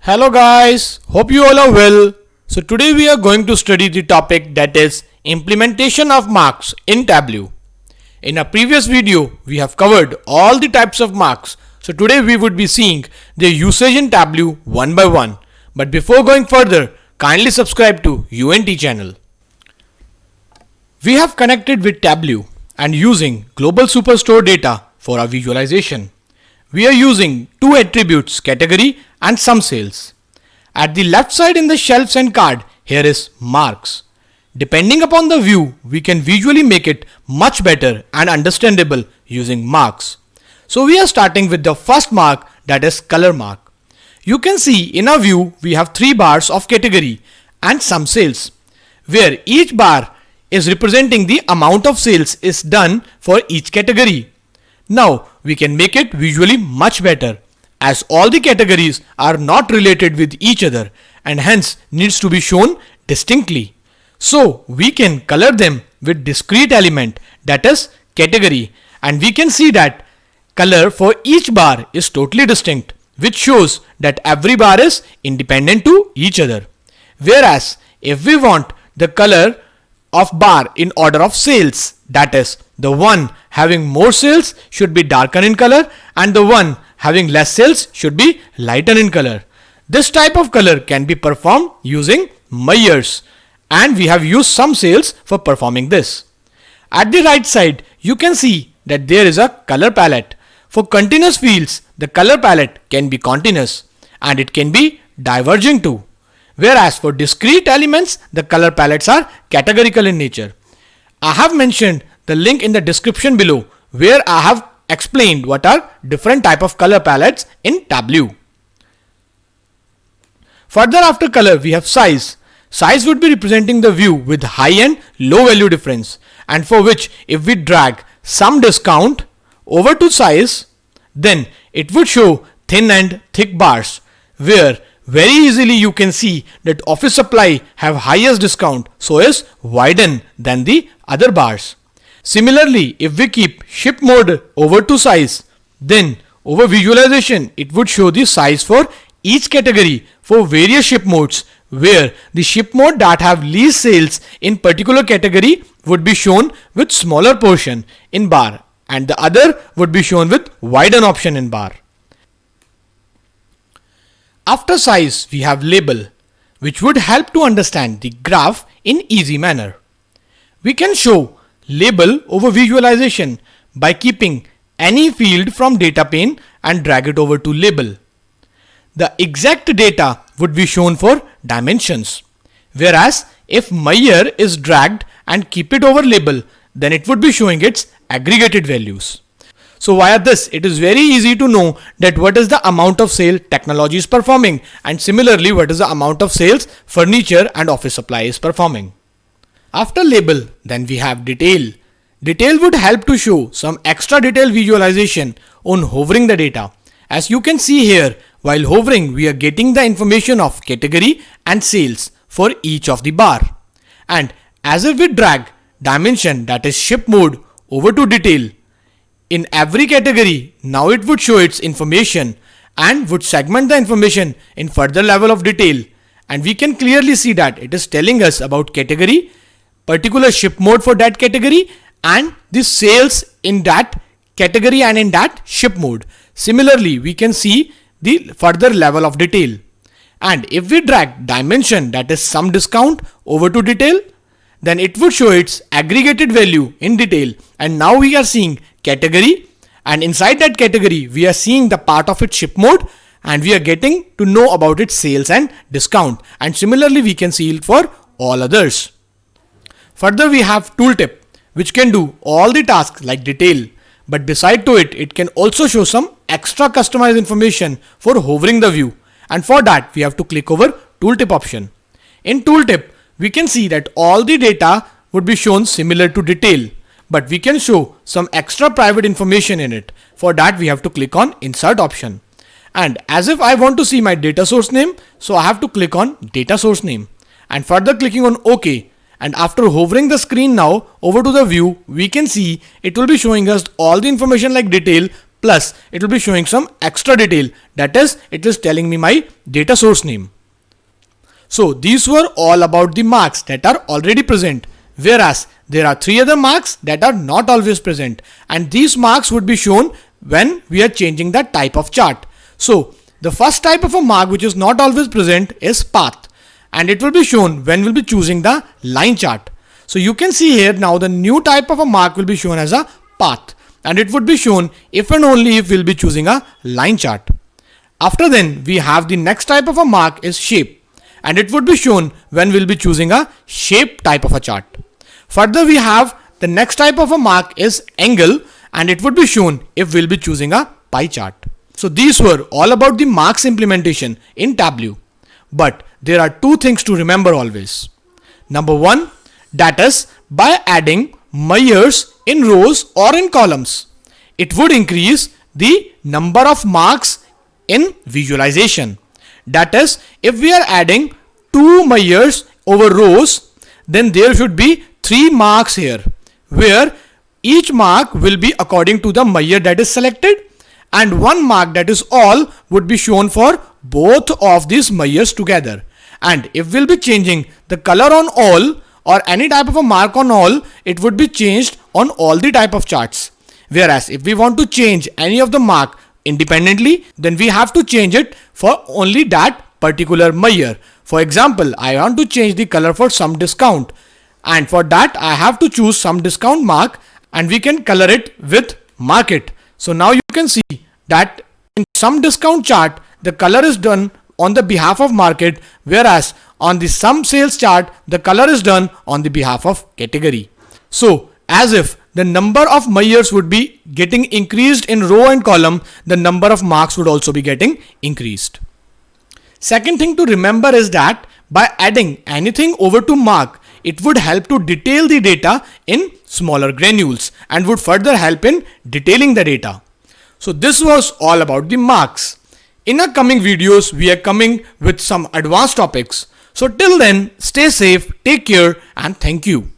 Hello guys, hope you all are well. So today we are going to study the topic that is implementation of marks in Tableau. In a previous video, we have covered all the types of marks. So today we would be seeing their usage in Tableau one by one. But before going further, kindly subscribe to UNT channel. We have connected with Tableau and using Global Superstore data for our visualization. We are using two attributes, category and sum sales. At the left side in the shelves and card, here is marks. Depending upon the view, we can visually make it much better and understandable using marks. So we are starting with the first mark, that is color mark. You can see in our view, we have three bars of category and sum sales, where each bar is representing the amount of sales is done for each category. Now we can make it visually much better, as all the categories are not related with each other and hence needs to be shown distinctly. So we can color them with discrete element, that is category, and we can see that color for each bar is totally distinct, which shows that every bar is independent to each other. Whereas if we want the color of bar in order of sales, that is the one having more sales should be darker in color and the one having less sales should be lighter in color. This type of color can be performed using Myers, and we have used sum sales for performing this. At the right side, you can see that there is a color palette. For continuous fields, the color palette can be continuous and it can be diverging too. Whereas for discrete elements, the color palettes are categorical in nature. I have mentioned the link in the description below where I have explained what are different type of color palettes in Tableau. Further after color, we have size. Size would be representing the view with high and low value difference, and for which if we drag some discount over to size, then it would show thin and thick bars, where very easily you can see that office supply have highest discount, so is widen than the other bars. Similarly, if we keep ship mode over to size, then over visualization it would show the size for each category for various ship modes, where the ship mode that have least sales in particular category would be shown with smaller portion in bar and the other would be shown with widen option in bar. After size, we have label, which would help to understand the graph in easy manner. We can show label over visualization by keeping any field from data pane and drag it over to label. The exact data would be shown for dimensions, whereas if Meyer is dragged and keep it over label, then it would be showing its aggregated values. So via this, it is very easy to know that what is the amount of sale technology is performing, and similarly what is the amount of sales furniture and office supply is performing. After label, then we have detail. Detail would help to show some extra detail visualization on hovering the data. As you can see here, while hovering, we are getting the information of category and sales for each of the bar. And as if we drag dimension, that is ship mode, over to detail, in every category, now it would show its information and would segment the information in further level of detail. And we can clearly see that it is telling us about category, particular ship mode for that category, and the sales in that category and in that ship mode. Similarly, we can see the further level of detail. And if we drag dimension, that is sum discount, over to detail, then it would show its aggregated value in detail. And now we are seeing category, and inside that category we are seeing the part of its ship mode, and we are getting to know about its sales and discount. And similarly we can see it for all others. Further, we have tooltip, which can do all the tasks like detail, but beside to it, it can also show some extra customized information for hovering the view, and for that we have to click over tooltip option. In tooltip, we can see that all the data would be shown similar to detail, but we can show some extra private information in it. For that we have to click on insert option. And as if I want to see my data source name, so I have to click on data source name and further clicking on OK. And after hovering the screen now over to the view, we can see it will be showing us all the information like detail plus it will be showing some extra detail, that is, it is telling me my data source name. So these were all about the marks that are already present, whereas there are 3 other marks that are not always present, and these marks would be shown when we are changing the type of chart. So the first type of a mark which is not always present is path, and it will be shown when we'll be choosing the line chart. So you can see here now the new type of a mark will be shown as a path, and it would be shown if and only if we'll be choosing a line chart. After then we have the next type of a mark is shape, and it would be shown when we'll be choosing a shape type of a chart. Further we have the next type of a mark is angle, and it would be shown if we'll be choosing a pie chart. So these were all about the marks implementation in Tableau. But there are 2 things to remember always. Number 1, that is by adding measures in rows or in columns, it would increase the number of marks in visualization. That is, if we are adding 2 measures over rows, then there should be 3 marks here, where each mark will be according to the measure that is selected, and 1 mark, that is all, would be shown for both of these measures together. And if we'll be changing the color on all or any type of a mark on all, it would be changed on all the type of charts. Whereas if we want to change any of the mark independently, then we have to change it for only that particular measure. For example, I want to change the color for some discount, and for that I have to choose some discount mark, and we can color it with market. So now you can see that in some discount chart the color is done on the behalf of market, whereas on the some sales chart the color is done on the behalf of category. So as if the number of measures would be getting increased in row and column, the number of marks would also be getting increased. Second thing to remember is that by adding anything over to mark, it would help to detail the data in smaller granules and would further help in detailing the data. So this was all about the marks. In our coming videos, we are coming with some advanced topics. So till then, stay safe, take care, and thank you.